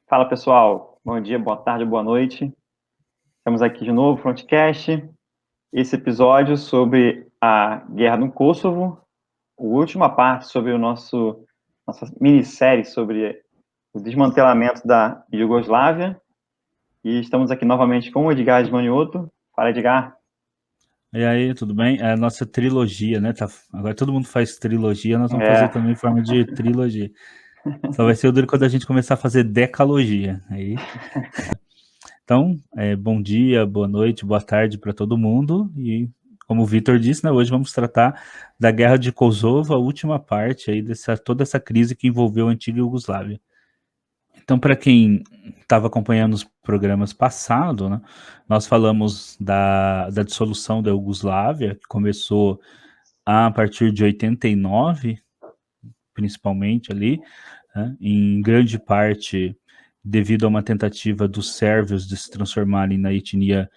Fala pessoal, bom dia, boa tarde, boa noite. Estamos aqui de novo, Frontcast. Esse episódio sobre a guerra no Kosovo, a última parte sobre nossa minissérie sobre o desmantelamento da Iugoslávia. E estamos aqui novamente com o Edgar Esmanioto. Fala, Edgar. E aí, tudo bem? É a nossa trilogia, né? Agora todo mundo faz trilogia, nós vamos fazer É, também em forma de trilogia. Só vai ser o duro quando a gente começar a fazer decalogia. Então, bom dia, boa noite, boa tarde para todo mundo. E como o Vitor disse, né, hoje vamos tratar da Guerra de Kosovo, a última parte aí toda essa crise que envolveu a antiga Iugoslávia. Então, para quem estava acompanhando os programas passados, né, nós falamos da dissolução da Iugoslávia, que começou a partir de 89, principalmente ali, né, em grande parte devido a uma tentativa dos sérvios de se transformarem na etnia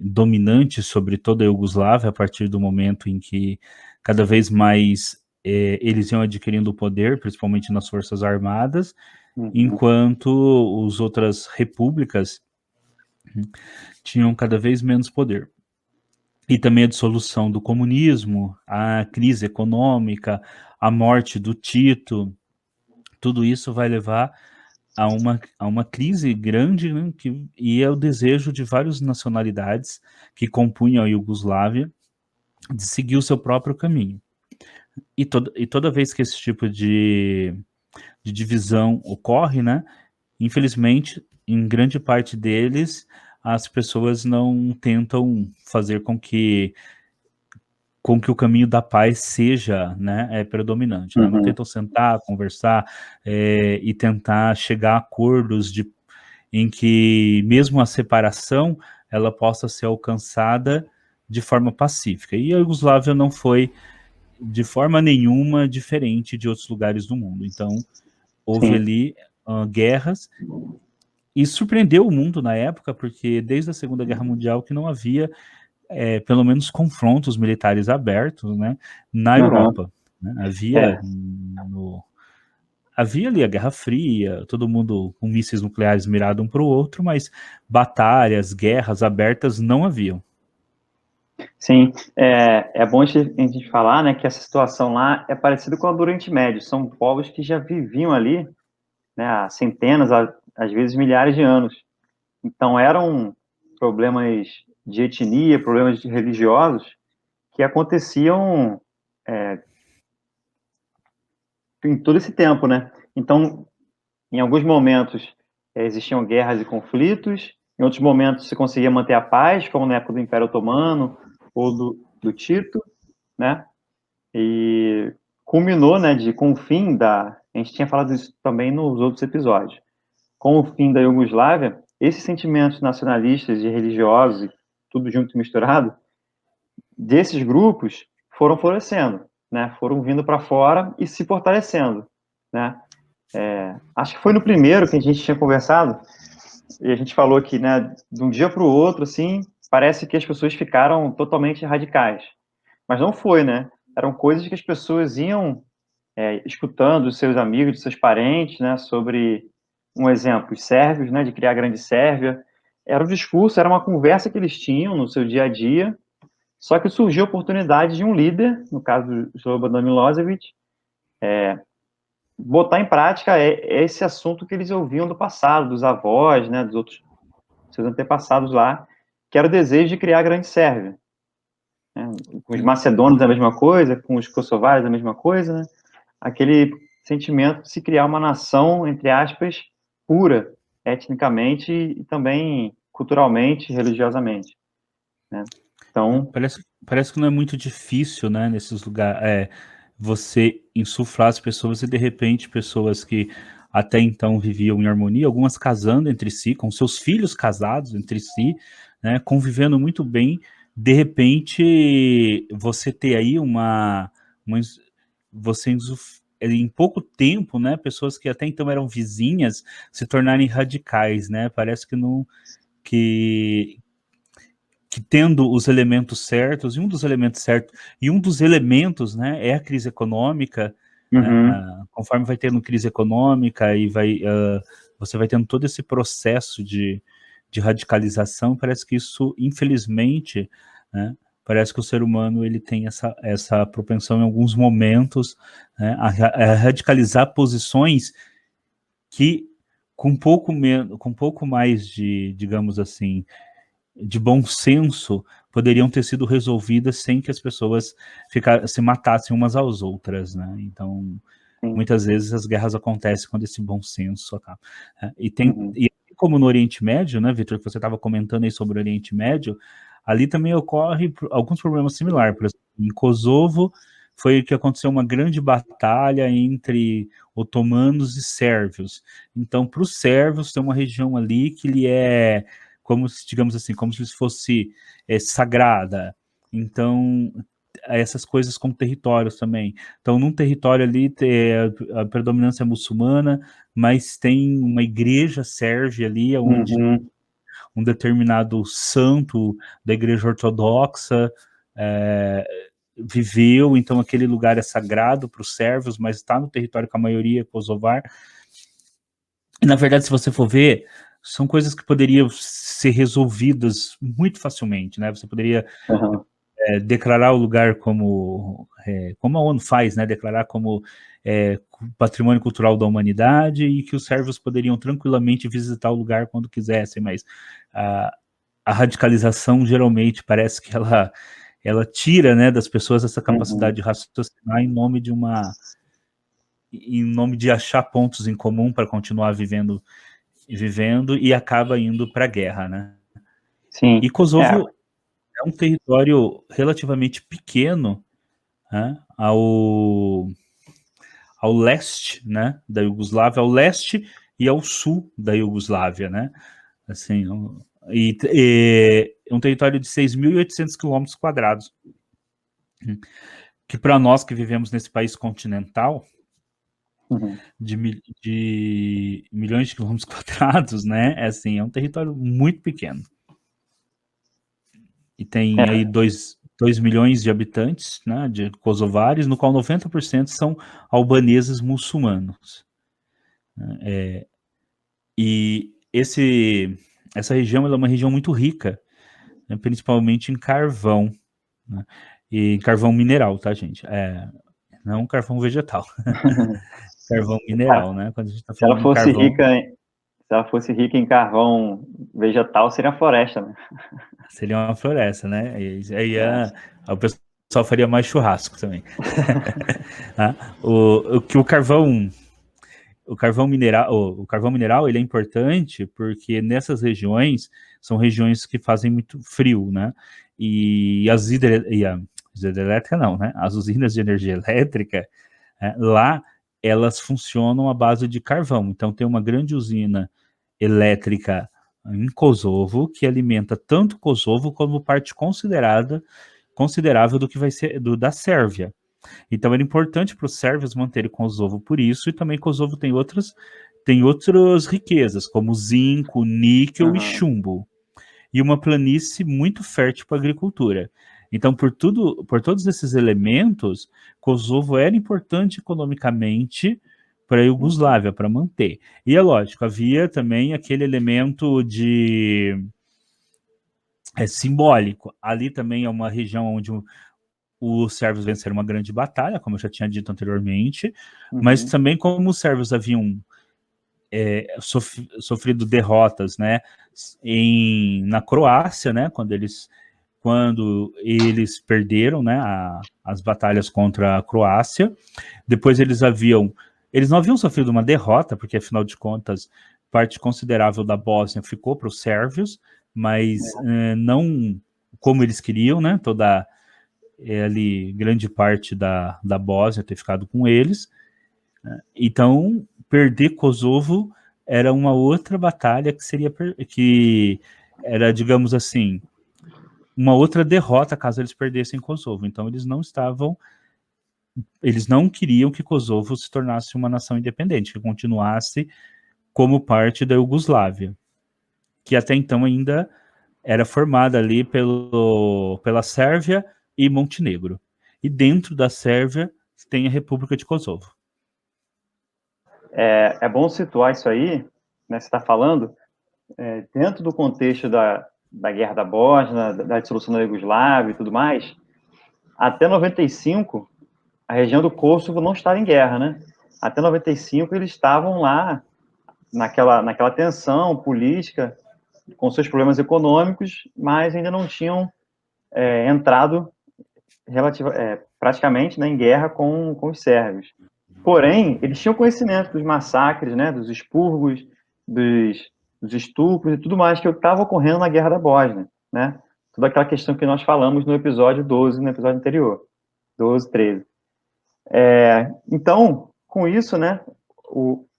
dominante sobre toda a Iugoslávia, a partir do momento em que cada vez mais eles iam adquirindo poder, principalmente nas forças armadas, enquanto as outras repúblicas tinham cada vez menos poder. E também a dissolução do comunismo, a crise econômica, a morte do Tito, tudo isso vai levar a uma crise grande, né, e é o desejo de várias nacionalidades que compunham a Iugoslávia de seguir o seu próprio caminho. E toda vez que esse tipo de divisão ocorre, né, infelizmente, em grande parte deles, as pessoas não tentam fazer com que o caminho da paz seja, né, predominante, né? Não tentam sentar, conversar e tentar chegar a acordos em que mesmo a separação ela possa ser alcançada de forma pacífica. E a Iugoslávia não foi de forma nenhuma diferente de outros lugares do mundo. Então houve sim. ali guerras e surpreendeu o mundo na época, porque desde a Segunda Guerra Mundial que não havia pelo menos confrontos militares abertos, né, na Uhum. Europa. Né? É, Havia ali a Guerra Fria, todo mundo com mísseis nucleares mirado um para o outro, mas batalhas, guerras abertas não haviam. sim. É bom a gente falar, né, que essa situação lá é parecida com a do Oriente Médio. São povos que já viviam ali, né, há centenas, às vezes milhares de anos. Então, eram problemas de etnia, problemas religiosos que aconteciam em todo esse tempo, né? Então, em alguns momentos existiam guerras e conflitos, em outros momentos se conseguia manter a paz, como na época do Império Otomano ou do Tito, né? E culminou, né, com o fim da... A gente tinha falado isso também nos outros episódios. Com o fim da Iugoslávia, esses sentimentos nacionalistas e religiosos, tudo junto e misturado, desses grupos foram florescendo, né? Foram vindo para fora e se fortalecendo, né? Acho que foi no primeiro que a gente tinha conversado e a gente falou que, né, de um dia para o outro, assim, parece que as pessoas ficaram totalmente radicais, mas não foi, né? Eram coisas que as pessoas iam escutando dos seus amigos, dos seus parentes, né, sobre um exemplo, os sérvios, né, de criar a Grande Sérvia. Era um discurso, era uma conversa que eles tinham no seu dia a dia, só que surgiu a oportunidade de um líder, no caso do Slobodan Milosevic, botar em prática esse assunto que eles ouviam do passado, dos avós, né, dos outros seus antepassados lá, que era o desejo de criar a Grande Sérvia. Né? Com os macedônios a mesma coisa, com os kosovares a mesma coisa, né? Aquele sentimento de se criar uma nação, entre aspas, pura, etnicamente e também culturalmente, religiosamente. Né? Então, Parece que não é muito difícil, né, nesses lugares, você insuflar as pessoas e de repente pessoas que até então viviam em harmonia, algumas casando entre si, com seus filhos casados entre si, né, convivendo muito bem, de repente você ter aí uma você em pouco tempo, né, pessoas que até então eram vizinhas se tornarem radicais, né, parece que não que tendo os elementos certos, e um dos elementos, né, é a crise econômica, né, uhum, conforme vai tendo crise econômica e vai você vai tendo todo esse processo de radicalização. Parece que isso, infelizmente, né, parece que o ser humano ele tem essa propensão em alguns momentos, né, a radicalizar posições que com com pouco mais de, digamos assim, de bom senso, poderiam ter sido resolvidas sem que as pessoas se matassem umas às outras, né? Então, Sim. muitas vezes as guerras acontecem quando esse bom senso acaba. Uhum. E como no Oriente Médio, né, Vitor, que você estava comentando aí sobre o Oriente Médio, ali também ocorre alguns problemas similares. Por exemplo, em Kosovo foi que aconteceu uma grande batalha entre otomanos e sérvios. Então, para os sérvios tem uma região ali que ele é como, digamos assim, como se fosse sagrada. Então, essas coisas como territórios também. Então, num território ali tem a predominância muçulmana, mas tem uma igreja sérvia ali, onde Uhum. um determinado santo da igreja ortodoxa viveu, então aquele lugar é sagrado para os sérvios, mas está no território com a maioria kosovar. E, na verdade, se você for ver, são coisas que poderiam ser resolvidas muito facilmente, né? Você poderia Uhum. declarar o lugar como a ONU faz, né? Declarar como patrimônio cultural da humanidade e que os sérvios poderiam tranquilamente visitar o lugar quando quisessem, mas a radicalização geralmente parece que ela tira, né, das pessoas essa capacidade de raciocinar em nome de achar pontos em comum para continuar vivendo e acaba indo para a guerra, né? Sim. E Kosovo é um território relativamente pequeno, né, ao leste, né, da Iugoslávia, ao leste e ao sul da Iugoslávia, né? Assim, um território de 6.800 quilômetros quadrados, que para nós que vivemos nesse país continental, Uhum. de milhões de quilômetros quadrados, né? É um território muito pequeno. E tem aí 2 milhões de habitantes, né, de kosovares, no qual 90% são albaneses muçulmanos. E essa região ela é uma região muito rica, né, principalmente em carvão, né, e carvão mineral, tá, gente? Não carvão vegetal, carvão mineral, né? Quando a gente está Se ela falando de fosse carvão, rica, se ela fosse rica em carvão vegetal, seria floresta, né? seria uma floresta, né? E aí É. o pessoal faria mais churrasco também. O carvão mineral, o carvão mineral ele é importante porque nessas regiões são regiões que fazem muito frio, né? E as hidrelétrica não, né? As usinas de energia elétrica lá elas funcionam à base de carvão. Então tem uma grande usina elétrica em Kosovo que alimenta tanto Kosovo como parte considerável do que vai ser da Sérvia. Então era importante para os sérvios manterem Kosovo por isso, e também Kosovo tem outras riquezas, como zinco, níquel e Uhum. chumbo, e uma planície muito fértil para a agricultura. Então, por todos esses elementos, Kosovo era importante economicamente para a Uhum. Iugoslávia, para manter. E é lógico, havia também aquele elemento de simbólico. Ali também é uma região onde os sérvios venceram uma grande batalha, como eu já tinha dito anteriormente, mas Uhum. também como os sérvios haviam sofrido derrotas, né, na Croácia, né, quando eles perderam, né, as batalhas contra a Croácia. Depois eles não haviam sofrido uma derrota, porque afinal de contas parte considerável da Bósnia ficou para os sérvios, mas não como eles queriam, né, toda ali grande parte da Bósnia ter ficado com eles. Então, perder Kosovo era uma outra batalha que era, digamos assim, uma outra derrota caso eles perdessem Kosovo. Então, eles não queriam que Kosovo se tornasse uma nação independente, que continuasse como parte da Iugoslávia, que até então ainda era formada ali pela Sérvia e Montenegro. E dentro da Sérvia tem a República de Kosovo. É bom situar isso aí, né, você está falando, dentro do contexto da Guerra da Bósnia, da dissolução da Iugoslávia e tudo mais, até 95, a região do Kosovo não estava em guerra, né? Até 95 eles estavam lá naquela tensão política, com seus problemas econômicos, mas ainda não tinham entrado praticamente, né, em guerra com os sérvios. Porém, eles tinham conhecimento dos massacres, né, dos expurgos, dos estupros e tudo mais que estava ocorrendo na Guerra da Bósnia, né? Toda aquela questão que nós falamos no episódio 12, no episódio anterior, 12, 13. Então, com isso, né,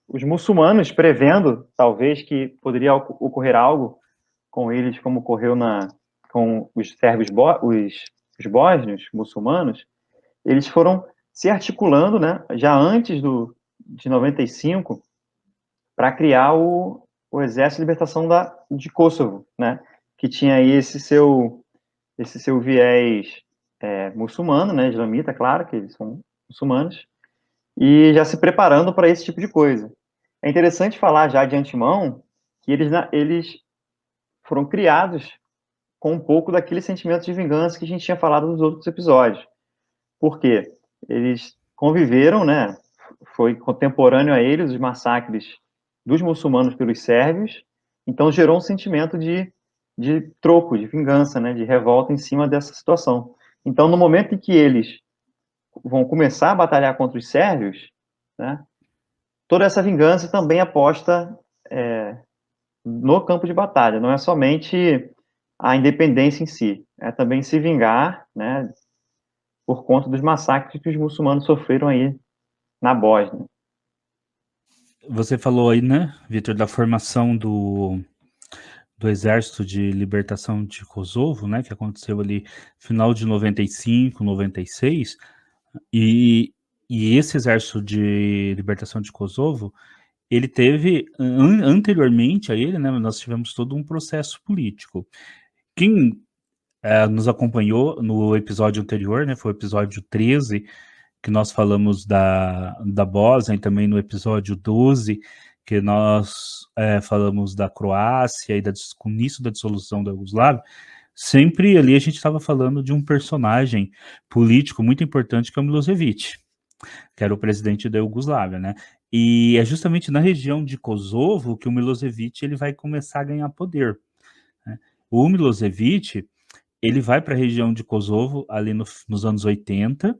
os muçulmanos, prevendo, talvez, que poderia ocorrer algo com eles, como ocorreu com os sérvios, os bósnios muçulmanos, eles foram se articulando, né, já antes de 95, para criar o Exército de Libertação de Kosovo, né, que tinha aí esse seu viés muçulmano, né, islamita, claro, que eles são muçulmanos, e já se preparando para esse tipo de coisa. É interessante falar já de antemão que eles foram criados com um pouco daquele sentimento de vingança que a gente tinha falado nos outros episódios. Por quê? Eles conviveram, né? Foi contemporâneo a eles os massacres dos muçulmanos pelos sérvios, então gerou um sentimento de troco, de vingança, né? De revolta em cima dessa situação. Então, no momento em que eles vão começar a batalhar contra os sérvios, né? Toda essa vingança também é posta no campo de batalha, não é somente a independência em si, é também se vingar, né, por conta dos massacres que os muçulmanos sofreram aí na Bósnia. Você falou aí, né, Vitor, da formação do Exército de Libertação de Kosovo, né, que aconteceu ali final de 95, 96, e esse Exército de Libertação de Kosovo, ele teve, anteriormente a ele, né, nós tivemos todo um processo político. Quem nos acompanhou no episódio anterior, né, foi o episódio 13, que nós falamos da Bósnia, e também no episódio 12, que nós falamos da Croácia e com o início da dissolução da Iugoslávia. Sempre ali a gente estava falando de um personagem político muito importante, que é o Milosevic, que era o presidente da Iugoslávia, né? E é justamente na região de Kosovo que o Milosevic ele vai começar a ganhar poder, né? O Milosevic, ele vai para a região de Kosovo ali nos anos 80,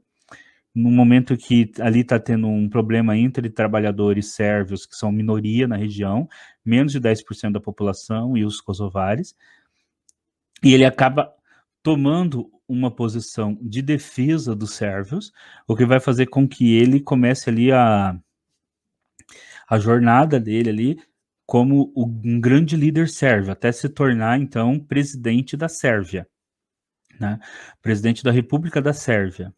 no momento que ali está tendo um problema entre trabalhadores sérvios, que são minoria na região, menos de 10% da população, e os kosovares, e ele acaba tomando uma posição de defesa dos sérvios, o que vai fazer com que ele comece ali a jornada dele ali como um grande líder sérvio, até se tornar, então, presidente da Sérvia, né? Presidente da República da Sérvia.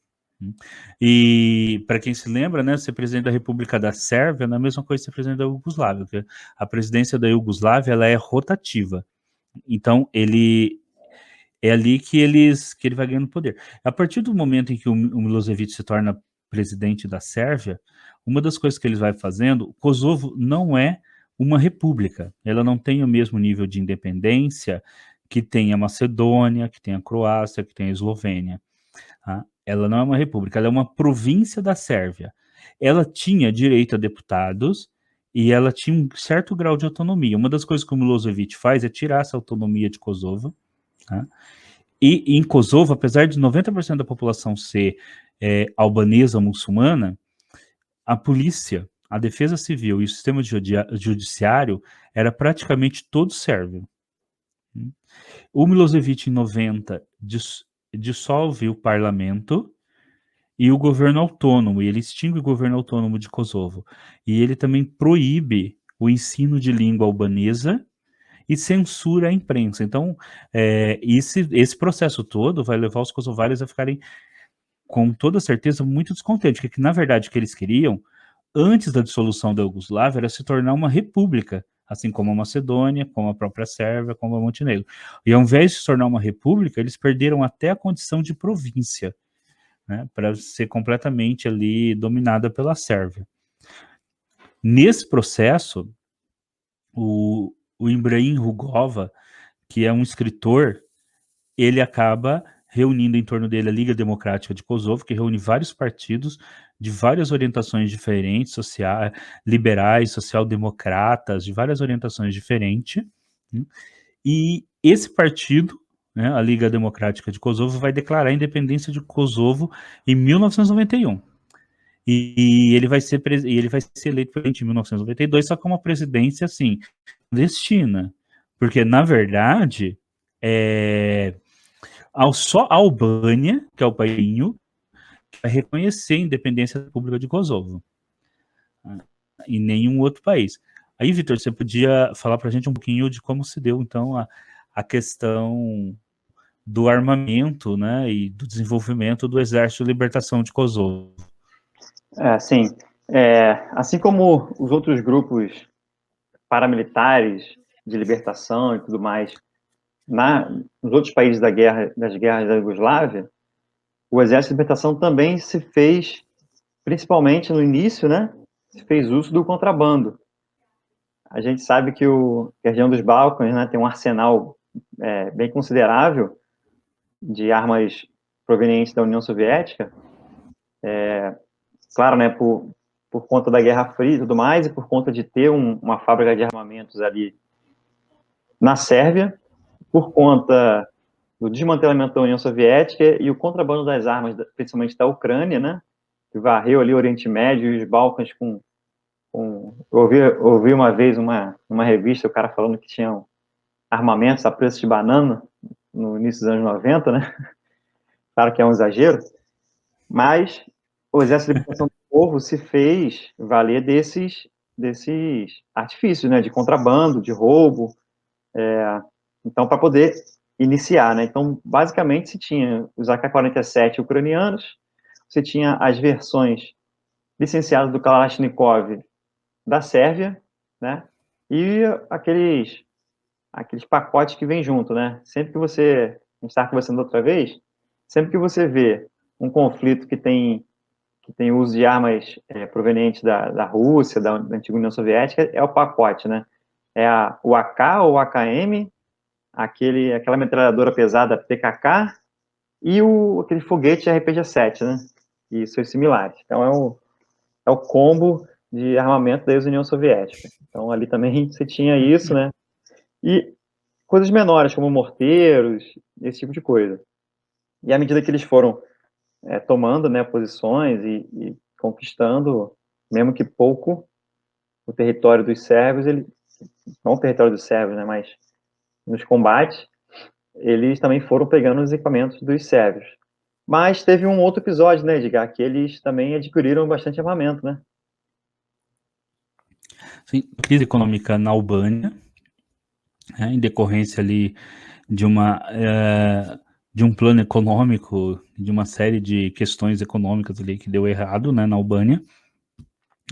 E, para quem se lembra, né, ser presidente da República da Sérvia não é a mesma coisa que ser presidente da Iugoslávia, porque a presidência da Iugoslávia ela é rotativa. Então, é ali que ele vai ganhando poder. A partir do momento em que o Milosevic se torna presidente da Sérvia, uma das coisas que ele vai fazendo, Kosovo não é uma república, ela não tem o mesmo nível de independência que tem a Macedônia, que tem a Croácia, que tem a Eslovênia. Tá? Ela não é uma república, ela é uma província da Sérvia. Ela tinha direito a deputados e ela tinha um certo grau de autonomia. Uma das coisas que o Milosevic faz é tirar essa autonomia de Kosovo. Tá? E em Kosovo, apesar de 90% da população ser albanesa muçulmana, a polícia, a defesa civil e o sistema judiciário era praticamente todo sérvio. O Milosevic, em 90, dissolve o parlamento e o governo autônomo, e ele extingue o governo autônomo de Kosovo. E ele também proíbe o ensino de língua albanesa e censura a imprensa. Então, esse processo todo vai levar os kosovares a ficarem, com toda certeza, muito descontentes, porque, na verdade, o que eles queriam, antes da dissolução da Iugoslávia, era se tornar uma república, assim como a Macedônia, como a própria Sérvia, como a Montenegro. E ao invés de se tornar uma república, eles perderam até a condição de província, né, para ser completamente ali dominada pela Sérvia. Nesse processo, o Ibrahim Rugova, que é um escritor, ele acaba reunindo em torno dele a Liga Democrática de Kosovo, que reúne vários partidos de várias orientações diferentes, liberais, social-democratas, de várias orientações diferentes. E esse partido, né, a Liga Democrática de Kosovo, vai declarar a independência de Kosovo em 1991. E ele vai ser eleito presidente em 1992, só que uma presidência assim, clandestina. Porque, na verdade, só a Albânia, que é o país, vai reconhecer a independência da República de Kosovo. E nenhum outro país. Aí, Vitor, você podia falar para a gente um pouquinho de como se deu, então, a questão do armamento, né, e do desenvolvimento do Exército de Libertação de Kosovo. Sim. Assim como os outros grupos paramilitares de libertação e tudo mais, nos outros países das guerras da Iugoslávia, o Exército de Libertação também se fez, principalmente no início, né, se fez uso do contrabando. A gente sabe que a região dos Balcãs, né, tem um arsenal bem considerável de armas provenientes da União Soviética, claro, né, por conta da Guerra Fria e tudo mais, e por conta de ter uma fábrica de armamentos ali na Sérvia, por conta do desmantelamento da União Soviética e o contrabando das armas, principalmente da Ucrânia, né, que varreu ali o Oriente Médio e os Balcãs eu ouvi uma vez uma revista, o cara falando que tinham armamentos a preço de banana no início dos anos 90, né? Claro que é um exagero, mas o Exército de Libertação do Povo se fez valer desses artifícios, né? De contrabando, de roubo, então, para poder iniciar, né? Então, basicamente, se tinha os AK-47 ucranianos, você tinha as versões licenciadas do Kalashnikov da Sérvia, né? E aqueles pacotes que vêm junto, né? Sempre que a gente estava conversando outra vez, sempre que você vê um conflito que tem uso de armas provenientes da Rússia, da antiga União Soviética, é o pacote, né? O AK ou AKM, aquela metralhadora pesada PKK e aquele foguete RPG-7, né? E seus similares. Então, é o combo de armamento da ex-União Soviética. Então, ali também você tinha isso, né? E coisas menores, como morteiros, esse tipo de coisa. E à medida que eles foram tomando, né, posições e conquistando, mesmo que pouco, o território dos sérvios, não o território dos sérvios, né, mas nos combates, eles também foram pegando os equipamentos dos sérvios. Mas teve um outro episódio, né, Edgar, que eles também adquiriram bastante armamento, né? Sim, crise econômica na Albânia, né, em decorrência ali de de um plano econômico, de uma série de questões econômicas ali que deu errado, né, na Albânia,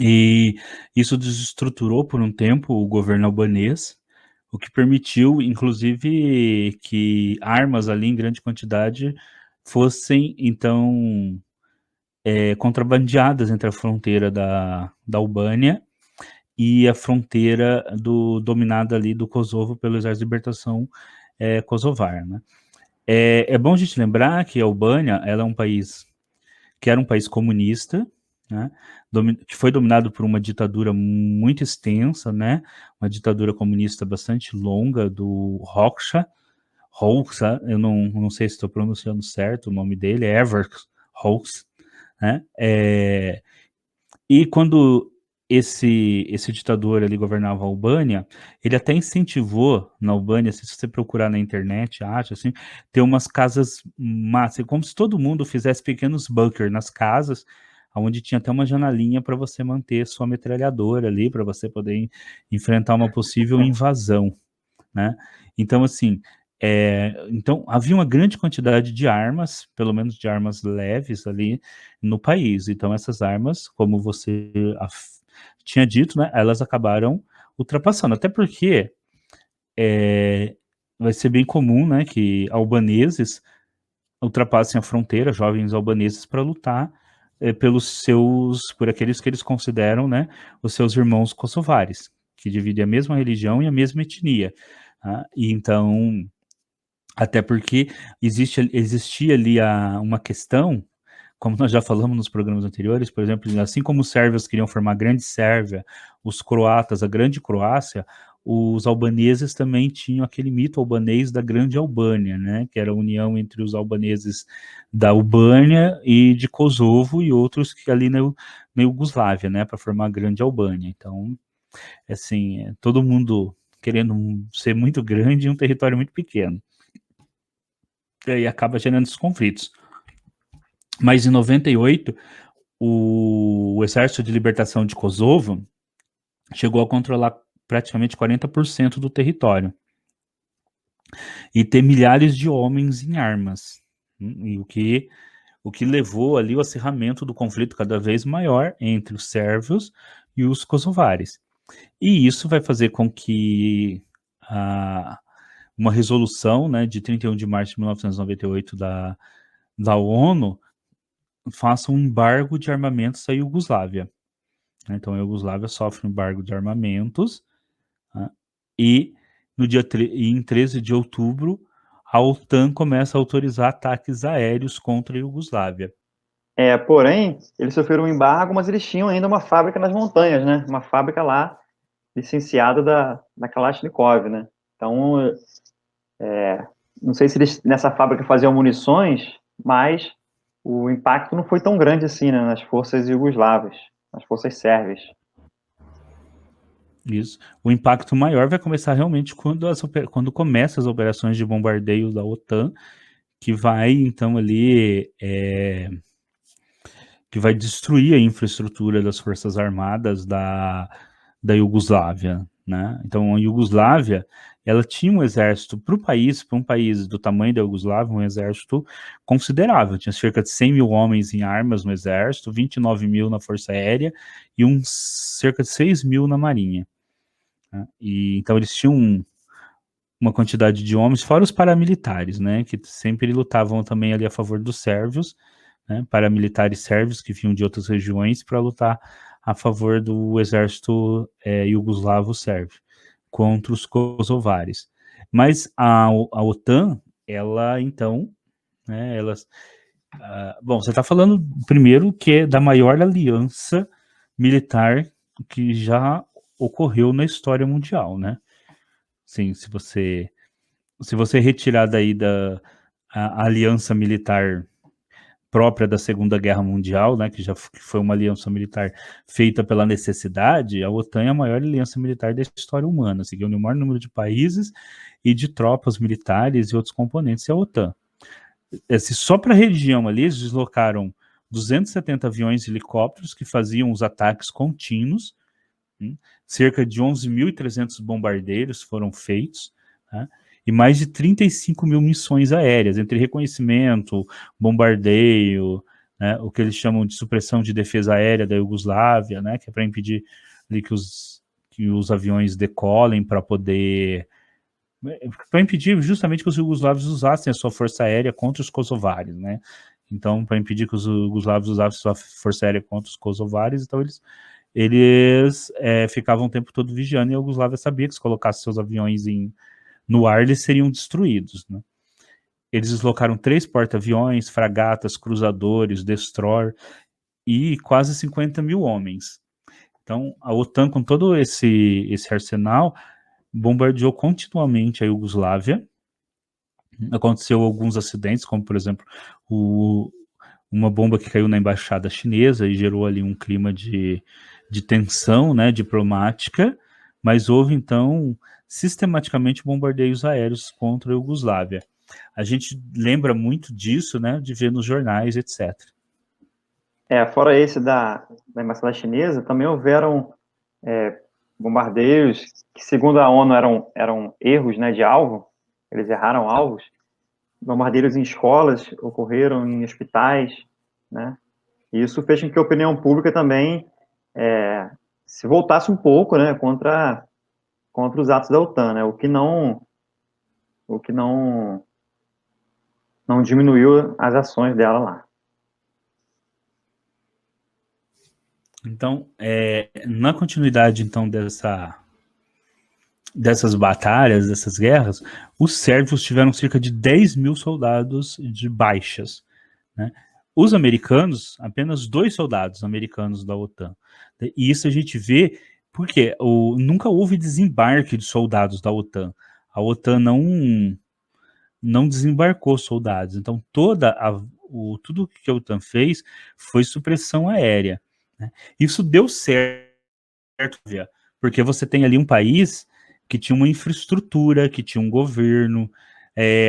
e isso desestruturou por um tempo o governo albanês, o que permitiu, inclusive, que armas ali em grande quantidade fossem, então, contrabandeadas entre a fronteira da Albânia e a fronteira dominada ali do Kosovo pelo Exército de Libertação Kosovar, né? É bom a gente lembrar que a Albânia, ela é um país que era um país comunista, né, que foi dominado por uma ditadura muito extensa, né, uma ditadura comunista bastante longa do Hoxha, eu não sei se estou pronunciando certo o nome dele, é Evert Hoxha, né, e quando esse ditador ali governava a Albânia, ele até incentivou na Albânia, se você procurar na internet, acha assim, ter umas casas massas, como se todo mundo fizesse pequenos bunkers nas casas, onde tinha até uma janelinha para você manter sua metralhadora ali, para você poder enfrentar uma possível invasão, né? Então, assim, então havia uma grande quantidade de armas, pelo menos de armas leves ali no país. Então, essas armas, como você tinha dito, né, elas acabaram ultrapassando, até porque vai ser bem comum, né, que albaneses ultrapassem a fronteira, jovens albaneses, para lutar por aqueles que eles consideram, né, os seus irmãos kosovares, que dividem a mesma religião e a mesma etnia. Tá? E então, até porque existia ali uma questão, como nós já falamos nos programas anteriores, por exemplo, assim como os sérvios queriam formar a Grande Sérvia, os croatas a Grande Croácia, os albaneses também tinham aquele mito albanês da Grande Albânia, né, que era a união entre os albaneses da Albânia e de Kosovo e outros que ali na Iugoslávia, né, para formar a Grande Albânia. Então, assim, todo mundo querendo ser muito grande em um território muito pequeno. E aí acaba gerando esses conflitos. Mas em 98, o Exército de Libertação de Kosovo chegou a controlar praticamente 40% do território e ter milhares de homens em armas. E o que levou ali o acirramento do conflito cada vez maior entre os sérvios e os kosovares. E isso vai fazer com que uma resolução, né, de 31 de março de 1998 da ONU faça um embargo de armamentos à Iugoslávia. Então a Iugoslávia sofre um embargo de armamentos, né, e em 13 de outubro a OTAN começa a autorizar ataques aéreos contra a Iugoslávia. Porém, eles sofreram um embargo, mas eles tinham ainda uma fábrica nas montanhas, né? Uma fábrica lá, licenciada da Kalashnikov, né? Então, não sei se eles nessa fábrica faziam munições, mas o impacto não foi tão grande assim, né? Nas forças iugoslavas, nas forças sérvias. Isso. O impacto maior vai começar realmente quando começam as operações de bombardeio da OTAN, que vai então ali que vai destruir a infraestrutura das forças armadas da Iugoslávia, né? Então a Iugoslávia, ela tinha um exército para um país do tamanho da Iugoslávia, um exército considerável, tinha cerca de 100 mil homens em armas no exército, 29 mil na força aérea e cerca de 6 mil na marinha, né? E então eles tinham uma quantidade de homens, fora os paramilitares, né, que sempre lutavam também ali a favor dos sérvios, né, paramilitares sérvios que vinham de outras regiões para lutar a favor do exército iugoslavo sérvio contra os kosovares. Mas a OTAN, ela então, né, bom, você está falando primeiro que é da maior aliança militar que já ocorreu na história mundial, né? Sim, se você retirar daí a aliança militar própria da Segunda Guerra Mundial, né, que foi uma aliança militar feita pela necessidade, a OTAN é a maior aliança militar da história humana, assim, que reúne o maior número de países e de tropas militares e outros componentes, é a OTAN. Só para a região ali, eles deslocaram 270 aviões e helicópteros que faziam os ataques contínuos, cerca de 11.300 bombardeiros foram feitos, né, e mais de 35 mil missões aéreas, entre reconhecimento, bombardeio, né, o que eles chamam de supressão de defesa aérea da Iugoslávia, né, que é para impedir ali que os aviões decolem para impedir justamente que os iugoslavos usassem a sua força aérea contra os kosovares, né? Então, para impedir que os iugoslavos usassem sua força aérea contra os kosovares, então eles ficavam o tempo todo vigiando, e a Iugoslávia sabia que se colocasse seus aviões no ar, eles seriam destruídos, né? Eles deslocaram 3 porta-aviões, fragatas, cruzadores, destroyer e quase 50 mil homens. Então, a OTAN, com todo esse arsenal, bombardeou continuamente a Iugoslávia. Aconteceu alguns acidentes, como, por exemplo, uma bomba que caiu na embaixada chinesa e gerou ali um clima de tensão, né, diplomática, mas houve, então, sistematicamente bombardeios aéreos contra a Iugoslávia. A gente lembra muito disso, né, de ver nos jornais, etc. Fora esse da embaixada chinesa, também houveram bombardeios que, segundo a ONU, eram erros, né, de alvo, eles erraram alvos. Bombardeios em escolas ocorreram, em hospitais, né? E isso fez com que a opinião pública também se voltasse um pouco, né, contra os atos da OTAN, né? O que não diminuiu as ações dela lá. Então, na continuidade, então, dessas batalhas, dessas guerras, os sérvios tiveram cerca de 10 mil soldados de baixas, né? Os americanos, apenas 2 soldados americanos da OTAN. E isso a gente vê porque nunca houve desembarque de soldados da OTAN. A OTAN não desembarcou soldados. Então, tudo que a OTAN fez foi supressão aérea, né? Isso deu certo, porque você tem ali um país que tinha uma infraestrutura, que tinha um governo.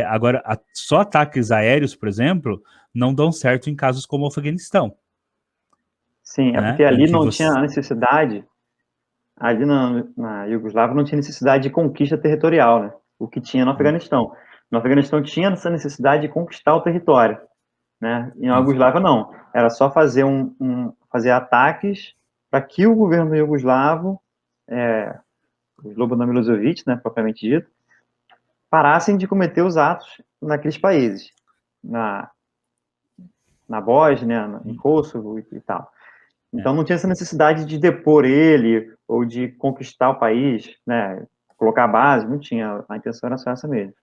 Agora, só ataques aéreos, por exemplo, não dão certo em casos como o Afeganistão. Sim, é Né? porque Em ali que não você... tinha a necessidade, ali na Iugoslávia não tinha necessidade de conquista territorial, né? O que tinha no Afeganistão. No Afeganistão tinha essa necessidade de conquistar o território, né? Em Iugoslávia não, era só fazer fazer ataques para que o governo iugoslavo, o Slobodan Milosevic, né, propriamente dito, parassem de cometer os atos naqueles países, na Bósnia, em Kosovo e tal. Então não tinha essa necessidade de depor ele ou de conquistar o país, né, colocar a base, não tinha, a intenção era só essa mesmo.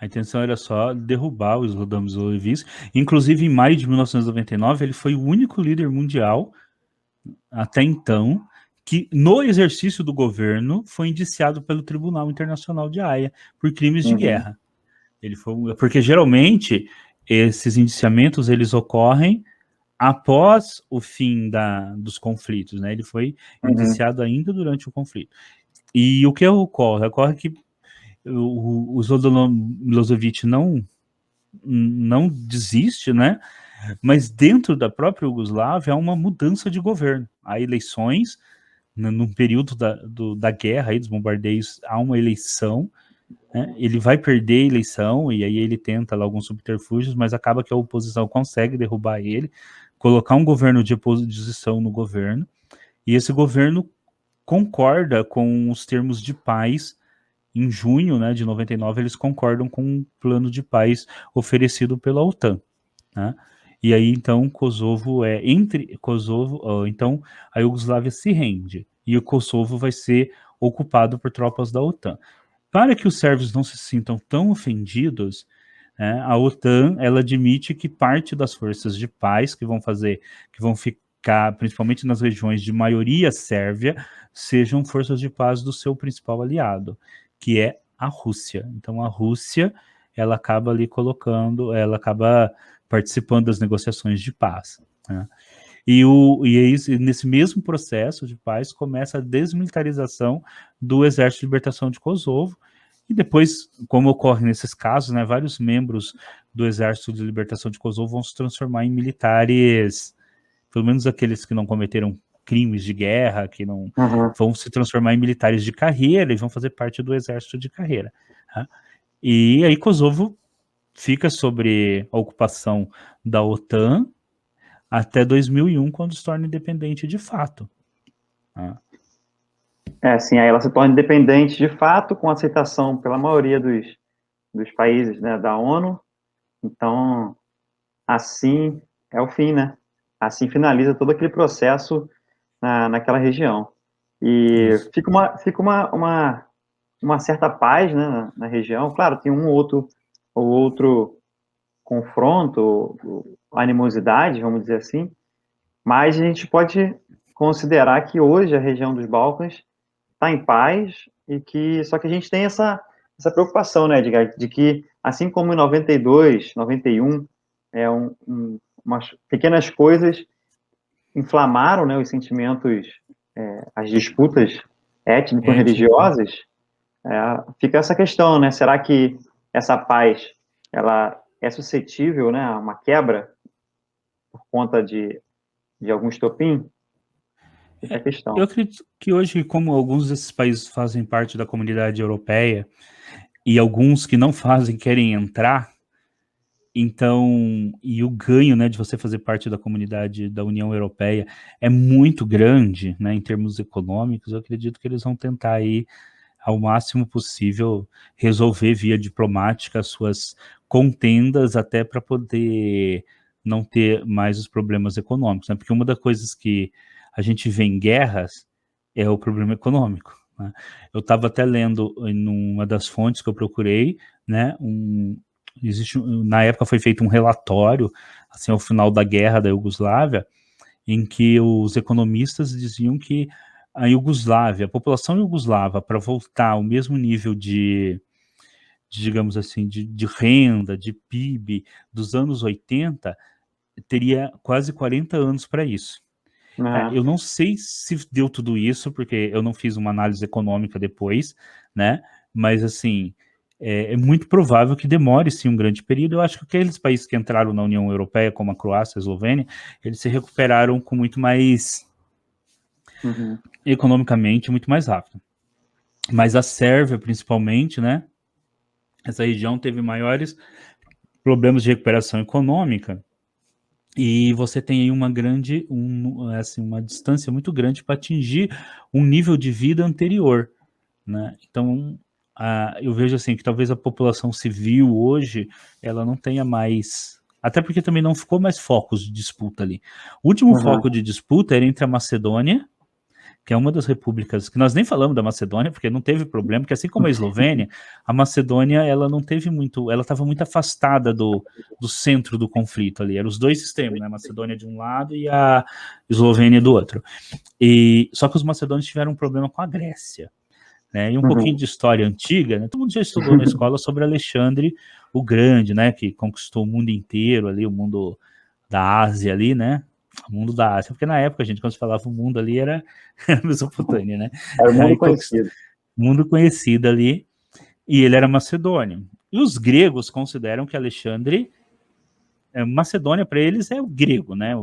A intenção era só derrubar o Slobodan Milosevic. Inclusive, em maio de 1999, ele foi o único líder mundial, até então, que no exercício do governo foi indiciado pelo Tribunal Internacional de Haia por crimes de guerra. Porque geralmente esses indiciamentos eles ocorrem após o fim dos conflitos, né? Ele foi indiciado ainda durante o conflito. E o que ocorre? Ocorre que o Slobodan Milosevic não desiste, né? Mas dentro da própria Iugoslávia há uma mudança de governo. Há eleições, no período da guerra, aí, dos bombardeios, há uma eleição, né? Ele vai perder a eleição e aí ele tenta lá alguns subterfúgios, mas acaba que a oposição consegue derrubar ele, colocar um governo de oposição no governo, e esse governo concorda com os termos de paz. Em junho, né, de 99, eles concordam com um plano de paz oferecido pela OTAN, né? E aí, então, então, a Iugoslávia se rende e o Kosovo vai ser ocupado por tropas da OTAN. Para que os sérvios não se sintam tão ofendidos, né, a OTAN ela admite que parte das forças de paz que vão ficar principalmente nas regiões de maioria sérvia, sejam forças de paz do seu principal aliado, que é a Rússia. Então a Rússia ela acaba participando das negociações de paz, né? Nesse mesmo processo de paz começa a desmilitarização do Exército de Libertação de Kosovo, e depois, como ocorre nesses casos, né, vários membros do Exército de Libertação de Kosovo vão se transformar em militares, pelo menos aqueles que não cometeram crimes de guerra, que não vão se transformar em militares de carreira e vão fazer parte do Exército de carreira, né? E aí Kosovo fica sobre a ocupação da OTAN até 2001, quando se torna independente de fato. Sim, aí ela se torna independente de fato, com aceitação pela maioria dos países, né, da ONU. Então, assim é o fim, né? Assim finaliza todo aquele processo naquela região. E Isso. fica uma certa paz, né, na região. Claro, tem ou outro confronto, animosidade, vamos dizer assim, mas a gente pode considerar que hoje a região dos Balcãs está em paz e que só que a gente tem essa preocupação, né, Edgar, de que assim como em 92, 91, umas pequenas coisas inflamaram, né, os sentimentos, as disputas étnico-religiosas, fica essa questão, né, será que essa paz ela é suscetível, né, a uma quebra por conta de algum estopim? Fica a Eu questão. acredito que hoje, como alguns desses países fazem parte da comunidade europeia e alguns que não fazem querem entrar, então, e o ganho, né, de você fazer parte da comunidade da União Europeia é muito grande, né, em termos econômicos, eu acredito que eles vão tentar aí, ao máximo possível, resolver via diplomática as suas contendas até para poder não ter mais os problemas econômicos, né? Porque uma das coisas que a gente vê em guerras é o problema econômico, né? Eu estava até lendo em uma das fontes que eu procurei, né, na época foi feito um relatório, assim, ao final da guerra da Iugoslávia, em que os economistas diziam que a população iugoslava, para voltar ao mesmo nível digamos assim, de renda, de PIB dos anos 80, teria quase 40 anos para isso. Eu não sei se deu tudo isso, porque eu não fiz uma análise econômica depois, né? Mas, assim, é muito provável que demore, sim, um grande período. Eu acho que aqueles países que entraram na União Europeia, como a Croácia, a Eslovênia, eles se recuperaram com muito mais, economicamente, muito mais rápido. Mas a Sérvia, principalmente, né? Essa região teve maiores problemas de recuperação econômica, e você tem aí uma distância muito grande para atingir um nível de vida anterior, né? Então, eu vejo assim que talvez a população civil hoje ela não tenha mais, até porque também não ficou mais focos de disputa ali. O último foco de disputa era entre a Macedônia, que é uma das repúblicas que nós nem falamos da Macedônia, porque não teve problema, porque assim como a Eslovênia, a Macedônia ela não teve muito, ela estava muito afastada do centro do conflito ali, eram os dois extremos, né? A Macedônia de um lado e a Eslovênia do outro. E só que os macedônios tiveram um problema com a Grécia, né? E um pouquinho de história antiga, né? Todo mundo já estudou na escola sobre Alexandre o Grande, né? Que conquistou o mundo inteiro ali, o mundo da Ásia ali, né? O mundo da Ásia, porque na época, gente, quando se falava o mundo ali era Mesopotâmia, né? Era o mundo Aí conhecido. mundo conhecido ali, e ele era macedônio. E os gregos consideram que Alexandre, Macedônia para eles é o grego, né? É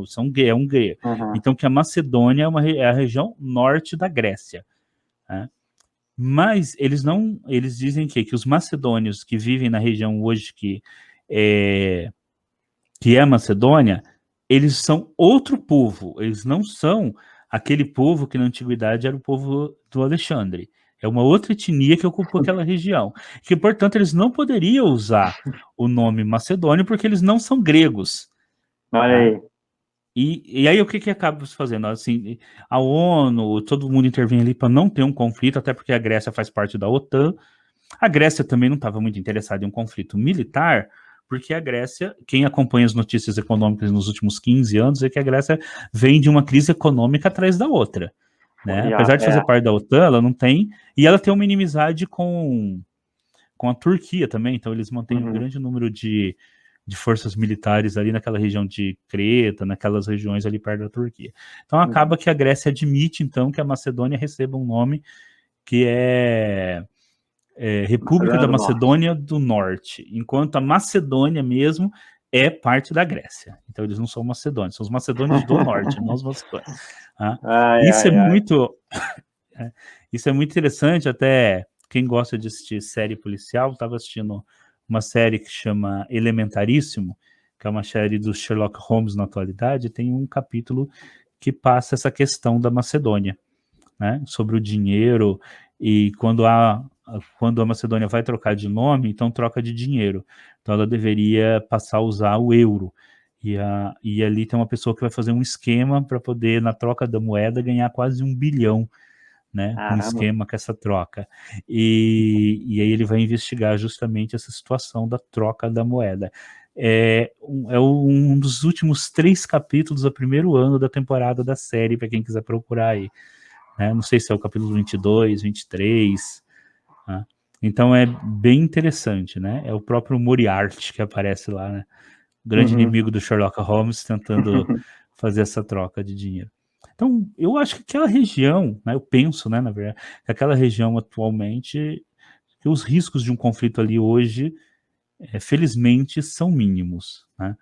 um grego. Então que a Macedônia é a região norte da Grécia, né? Mas eles dizem que os macedônios que vivem na região hoje que é a Macedônia, eles são outro povo, eles não são aquele povo que na antiguidade era o povo do Alexandre. É uma outra etnia que ocupou aquela região. Que, portanto, eles não poderiam usar o nome macedônio porque eles não são gregos. Olha Tá? aí. E aí o que acaba se fazendo? Assim, a ONU, todo mundo intervém ali para não ter um conflito, até porque a Grécia faz parte da OTAN. A Grécia também não estava muito interessada em um conflito militar, porque a Grécia, quem acompanha as notícias econômicas nos últimos 15 anos, é que a Grécia vem de uma crise econômica atrás da outra. Né? Apesar de fazer parte da OTAN, ela não tem, e ela tem uma inimizade com a Turquia também, então eles mantêm um grande número de forças militares ali naquela região de Creta, naquelas regiões ali perto da Turquia. Então acaba que a Grécia admite, então, que a Macedônia receba um nome que é República da Macedônia do Norte, enquanto a Macedônia mesmo é parte da Grécia. Então eles não são macedônios, são os macedônios do Norte, não os macedônios. Tá? Isso é muito interessante, até quem gosta de assistir série policial, estava assistindo uma série que chama Elementaríssimo, que é uma série do Sherlock Holmes na atualidade, tem um capítulo que passa essa questão da Macedônia, né, sobre o dinheiro, e quando a Macedônia vai trocar de nome, então troca de dinheiro. Então ela deveria passar a usar o euro. E ali tem uma pessoa que vai fazer um esquema para poder, na troca da moeda, ganhar quase 1 bilhão, né, com um esquema com essa troca. E aí ele vai investigar justamente essa situação da troca da moeda. É um dos últimos 3 capítulos do primeiro ano da temporada da série, para quem quiser procurar aí. Né? Não sei se é o capítulo 22, 23. Né? Então é bem interessante, né? É o próprio Moriarty que aparece lá, né? O grande inimigo do Sherlock Holmes tentando fazer essa troca de dinheiro. Então, eu acho que aquela região, né, eu penso, né, na verdade, que aquela região atualmente, que os riscos de um conflito ali hoje, felizmente, são mínimos. Né?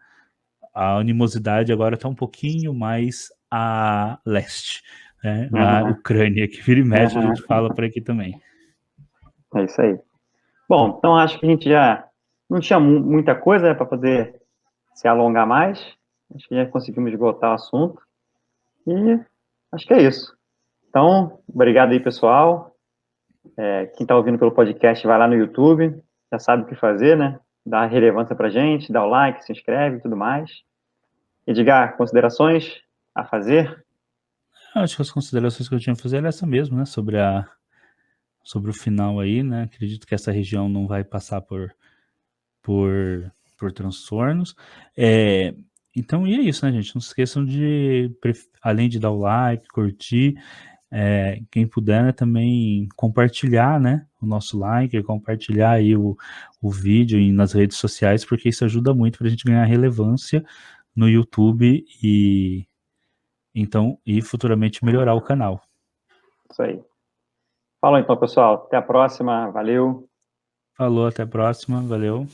A animosidade agora está um pouquinho mais a leste, né, na Ucrânia, que vira e mexe, a gente fala por aqui também. É isso aí. Bom, então acho que a gente já não tinha muita coisa, né, para poder se alongar mais. Acho que já conseguimos esgotar o assunto. E acho que é isso. Então, obrigado aí, pessoal. Quem está ouvindo pelo podcast, vai lá no YouTube. Já sabe o que fazer, né? Dá relevância para a gente, dá o like, se inscreve e tudo mais. Edgar, considerações a fazer? Acho que as considerações que eu tinha a fazer era essa mesmo, né? Sobre sobre o final aí, né? Acredito que essa região não vai passar por transtornos. Então, e é isso, né, gente? Não se esqueçam de, além de dar o like, curtir, quem puder, né, também compartilhar, né, o nosso like, compartilhar aí o vídeo nas redes sociais, porque isso ajuda muito para a gente ganhar relevância no YouTube e futuramente melhorar o canal. Isso aí. Falou então, pessoal. Até a próxima. Valeu. Falou, até a próxima. Valeu.